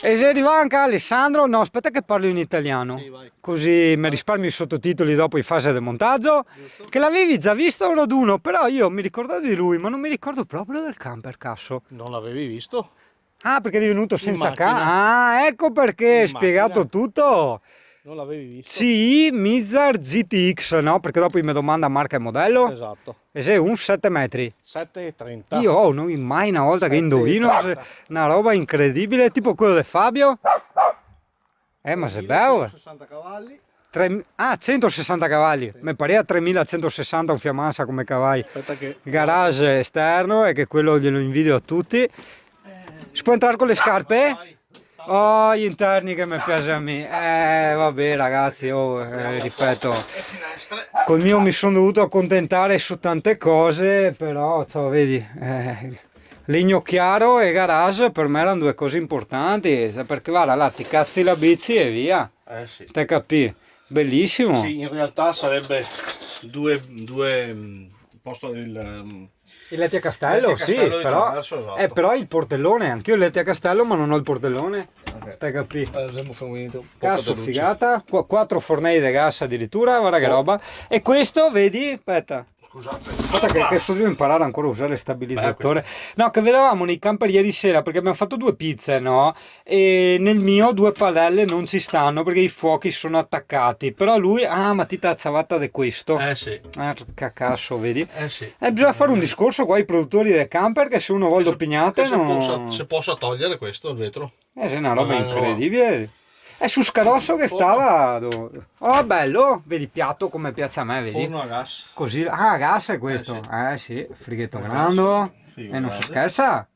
E se arriva anche Alessandro, no, aspetta che parlo in italiano, Sì, vai. così mi risparmio i sottotitoli dopo in fase di montaggio, Giusto? che l'avevi già visto a Roduno, però io mi ricordo di lui, ma non mi ricordo proprio del camper, cazzo. Non l'avevi visto? Ah, perché eri venuto In senza macchina. Ah, ecco perché, hai In spiegato macchina. tutto. Non l'avevi visto? Sì, Mizar GTX, no? Perché dopo mi domanda marca e modello. Esatto. E sei un 7 metri. 7,30. Io ho mai una volta che indovino 7,30. una roba incredibile, tipo quello di Fabio. Ma sei bello. 60 cavalli. 160 cavalli. Sì. Mi pare a 3160 un Fiamansa come cavalli. Aspetta che... Garage esterno e che quello glielo invidio a tutti. Si può entrare con le scarpe? Vai. Oh, gli interni che mi piace a me. Vabbè ragazzi, ripeto, Le finestre. col mio mi sono dovuto accontentare su tante cose, però, cioè, vedi, legno chiaro e garage per me erano due cose importanti, perché guarda là, ti cazzi la bici e via, Sì. te capì? Bellissimo. Sì, in realtà sarebbe due posto Il letti a castello, letti a castello sì, di però, traverso, esatto. però il portellone, anch'io il letti a castello, ma non ho il portellone, te capì? Cazzo, figata, 4 fornei di gas addirittura, guarda che roba. E questo, vedi, aspetta. Scusate. Aspetta che so devo imparare ancora a usare il stabilizzatore. No, che vedevamo nei camper ieri sera perché abbiamo fatto 2 pizze, no? E nel mio 2 padelle non ci stanno perché i fuochi sono attaccati. Però lui, ma ti ciavatta di questo. Sì. Cazzo, vedi? Sì. Bisogna fare un discorso qua ai produttori del camper che se uno vuole opiniate se possa togliere questo, il vetro. è una roba Magari incredibile. È su Scarosso che stava. Oh, bello! Vedi, piatto come piace a me, vedi? Forno a gas. Così. Ah, a gas è questo? Sì, frighetto grande. E non si scherza.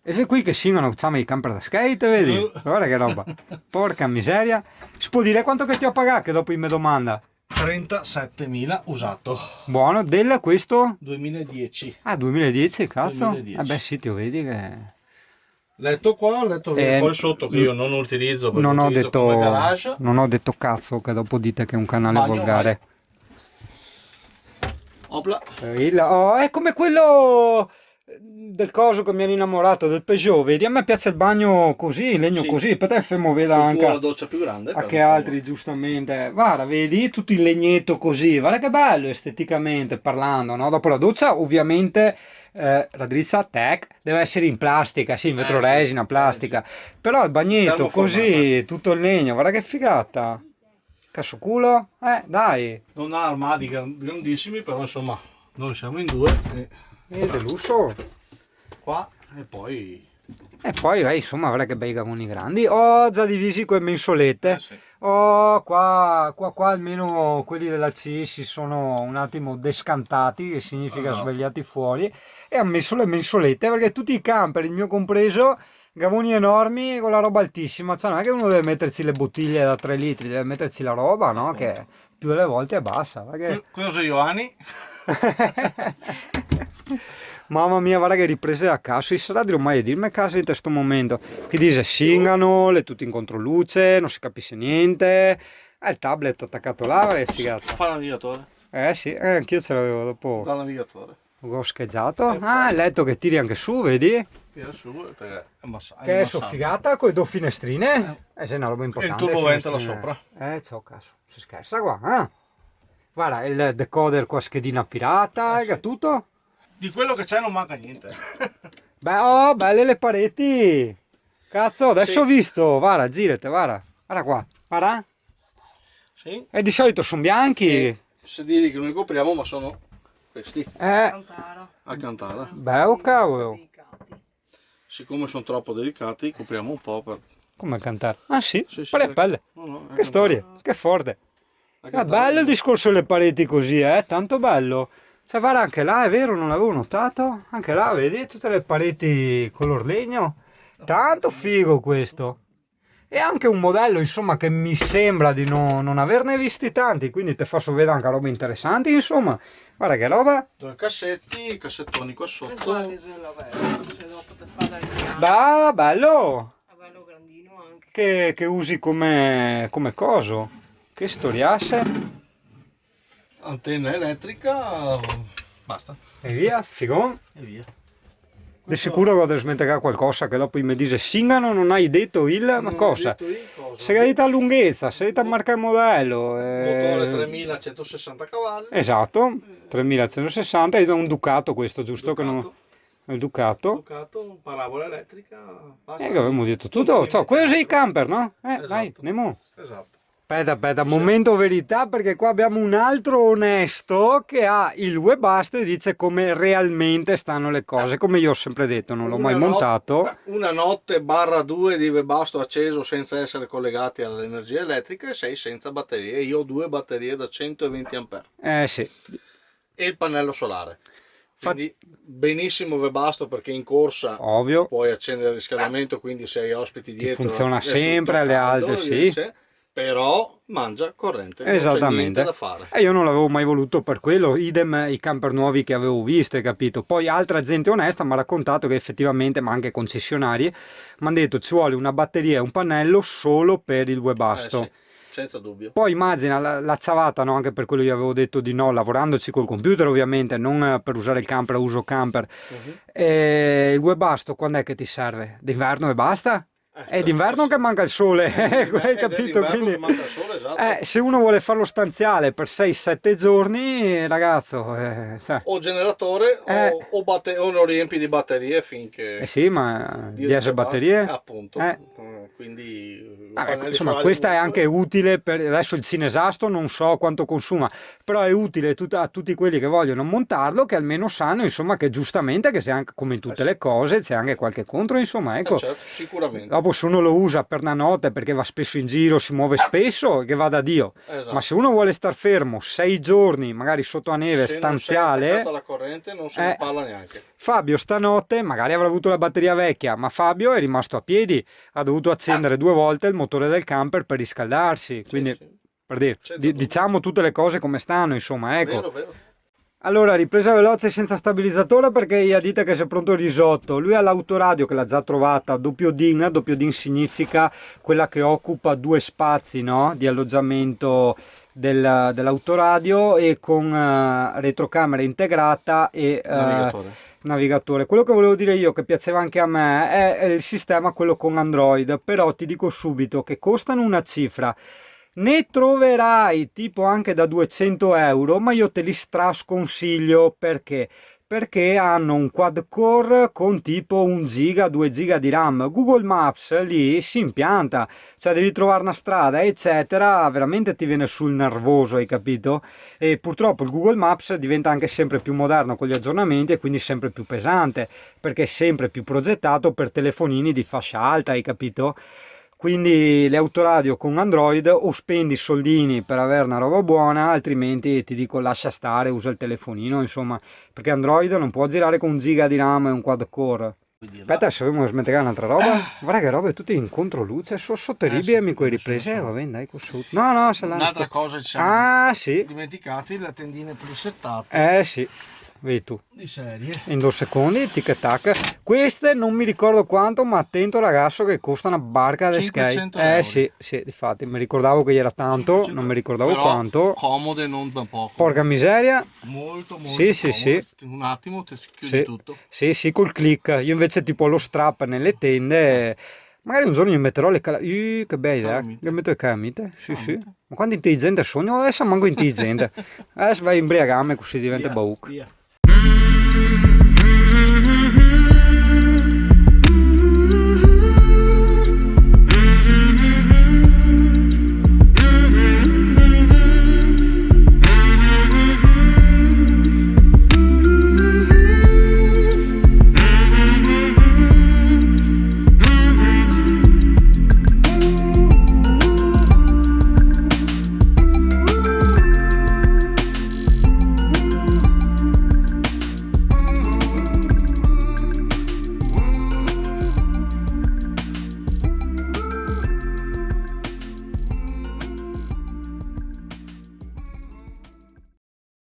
E se qui che singano facciamo i camper da skate, vedi? Guarda che roba. Porca miseria. Si può dire quanto che ti ho pagato che dopo mi domanda? 37.000 usato. Buono, del questo? 2010. 2010, cazzo? 2010. Beh sì, ti vedi che... Letto qua, letto fuori sotto che io non utilizzo perché utilizzo come garage. Non ho detto cazzo che dopo dite che è un canale Bagno, volgare. Opla. È come quello del coso che mi hanno innamorato, del Peugeot, vedi? A me piace il bagno così, in legno Sì. così, per te fermo veda Sul anche tuo la doccia più grande. che altri giustamente. Guarda, vedi, tutto il legnetto così, guarda che bello esteticamente parlando, no? Dopo la doccia ovviamente la drizza tech deve essere in plastica, sì, in vetroresina, plastica, però il bagnetto così, tutto il legno, guarda che figata. Cazzo culo, dai. Non ha armadi grandissimi, però insomma, noi siamo in due. Del lusso. Qua e poi... E poi, insomma, guarda che bei gavoni grandi. Ho già divisi quelle mensolette. sì. Qua almeno quelli della C si sono un attimo descantati, che significa svegliati fuori. E ha messo le mensolette perché tutti i camper, il mio compreso, gavoni enormi con la roba altissima. Cioè, non è che uno deve metterci le bottiglie da 3 litri, deve metterci la roba, no? Che più delle volte è bassa. Perché... Cosa Ioanni? Mamma mia, guarda che riprese a caso, sarà di ormai dirmi a casa in questo momento. Che dice, singano, le tutte in controluce, non si capisce niente. Il tablet attaccato là, è figata. Fa il navigatore. Sì, anch'io ce l'avevo dopo. Dal navigatore. Ho scheggiato. Il letto che tiri anche su, vedi? Tira su perché è massaggio. Che è soffigata con le due finestrine. È una roba importante. E il turbovento là sopra. Ciao caso. Si scherza qua, Guarda, il decoder qua schedina pirata, sì. tutto. Di quello che c'è non manca niente. Beh, belle le pareti. Cazzo, adesso ho visto. Guarda, girate, guarda. Guarda qua. Guarda. Sì. E di solito sono bianchi. Sedili che noi copriamo, ma sono questi. Alcantara. Beh, cavolo. Siccome sono troppo delicati, copriamo un po' per... Come cantare? Ah sì, Sì, pare sì, pelle. no, Che storia, che forte. È bello il discorso delle pareti così, tanto bello. Cioè, guarda, anche là, è vero, non l'avevo notato. Anche là, vedi, tutte le pareti color legno. Tanto figo questo. E anche un modello, insomma, che mi sembra di non averne visti tanti, quindi ti faccio vedere anche robe interessanti, insomma. Guarda che roba. Due cassetti, cassettoni qua sotto. Beh, bello. Bello grandino anche. Che usi come coso. Che storiasse. Antenna elettrica, basta. E via, figon. E via. Di sicuro vado a smettere qualcosa che dopo mi dice Singano non hai detto ma cosa? Se hai detto la lunghezza, se hai detto marca e modello. Motore 3160 cavalli. Esatto, 3160, hai un Ducato questo, giusto? Ducato. Che non... Il Ducato. Ducato, parabola elettrica. Che avevamo detto tutto. Ciao, questo è il camper, no? Esatto. Dai, andiamo. Esatto. Aspetta, momento verità, perché qua abbiamo un altro onesto che ha il Webasto e dice come realmente stanno le cose, come io ho sempre detto, non l'ho mai montato. Una notte /2 di Webasto acceso senza essere collegati all'energia elettrica e 6 senza batterie. Io ho 2 batterie da 120 A. Sì. E il pannello solare. Quindi benissimo Webasto perché in corsa ovvio puoi accendere il riscaldamento, quindi se hai ospiti dietro funziona sempre alle alte, sì. Però mangia corrente, esattamente, non c'è niente da fare. E io non l'avevo mai voluto per quello, idem i camper nuovi che avevo visto, hai capito? Poi altra gente onesta mi ha raccontato che effettivamente, ma anche concessionari, mi hanno detto ci vuole una batteria e un pannello solo per il Webasto. Sì. Senza dubbio. Poi immagina la ciavata, no? Anche per quello io avevo detto di no, lavorandoci col computer ovviamente, non per usare il camper, uso camper. E il Webasto quando è che ti serve? D'inverno e basta? È d'inverno che manca il sole, hai capito? Quindi, manca il sole, esatto. Se uno vuole farlo stanziale per 6-7 giorni, ragazzo... o generatore o lo riempi di batterie finché... sì, ma 10 batterie? Appunto. Quindi... insomma, questa è anche utile per... Adesso il cinesasto non so quanto consuma, però è utile a tutti quelli che vogliono montarlo, che almeno sanno, insomma, che giustamente, che c'è anche, come in tutte le cose, c'è anche qualche contro, insomma, ecco. Certo, sicuramente. Dopo se uno lo usa per una notte perché va spesso in giro, si muove spesso, che vada Dio. Esatto. Ma se uno vuole star fermo 6 giorni, magari sotto a neve, se stanziale... non sei alla corrente non se ne parla neanche. Fabio stanotte magari avrà avuto la batteria vecchia, ma Fabio è rimasto a piedi, ha dovuto accendere 2 volte il motore del camper per riscaldarsi. Quindi, per dire, diciamo tutte le cose come stanno, insomma, ecco. Vero. Allora, ripresa veloce senza stabilizzatore perché gli dite che si è pronto il risotto. Lui ha l'autoradio che l'ha già trovata, doppio DIN significa quella che occupa 2 spazi, no? Di alloggiamento dell'autoradio, e con retrocamera integrata e navigatore. Quello che volevo dire io, che piaceva anche a me, è il sistema quello con Android, però ti dico subito che costano una cifra. Ne troverai tipo anche da 200 euro, ma io te li strasconsiglio perché hanno un quad core con tipo 1 giga, 2 giga di RAM. Google Maps lì si impianta, cioè devi trovare una strada eccetera, veramente ti viene sul nervoso, hai capito? E purtroppo il Google Maps diventa anche sempre più moderno con gli aggiornamenti e quindi sempre più pesante, perché è sempre più progettato per telefonini di fascia alta, hai capito? Quindi le autoradio con Android o spendi soldini per avere una roba buona, altrimenti ti dico lascia stare, usa il telefonino, insomma, perché Android non può girare con 1 giga di RAM e un quad core. Aspetta, se dobbiamo smettere un'altra roba. Guarda che roba è tutte in controluce, sono terribili, mi quei riprese, va bene, dai, no, se un'altra cosa ci siamo sì, dimenticati, le tendine presettate. Sì. Vedi tu, di serie in 2 secondi, tic tac. Queste non mi ricordo quanto, ma attento ragazzo che costa una barca di Sky. Sì, difatti mi ricordavo che era tanto, non mi ricordavo però quanto. Comode non da poco. Porca miseria. Molto sì. Un attimo ti chiudi tutto. Sì, col click. Io invece tipo lo strap nelle tende. Magari un giorno mi metterò le calamite. Che bella idea. Io metto le calamite. Sì. Ma quanto intelligente sono? Adesso manco intelligente. Adesso vai in briagame così diventa bauc.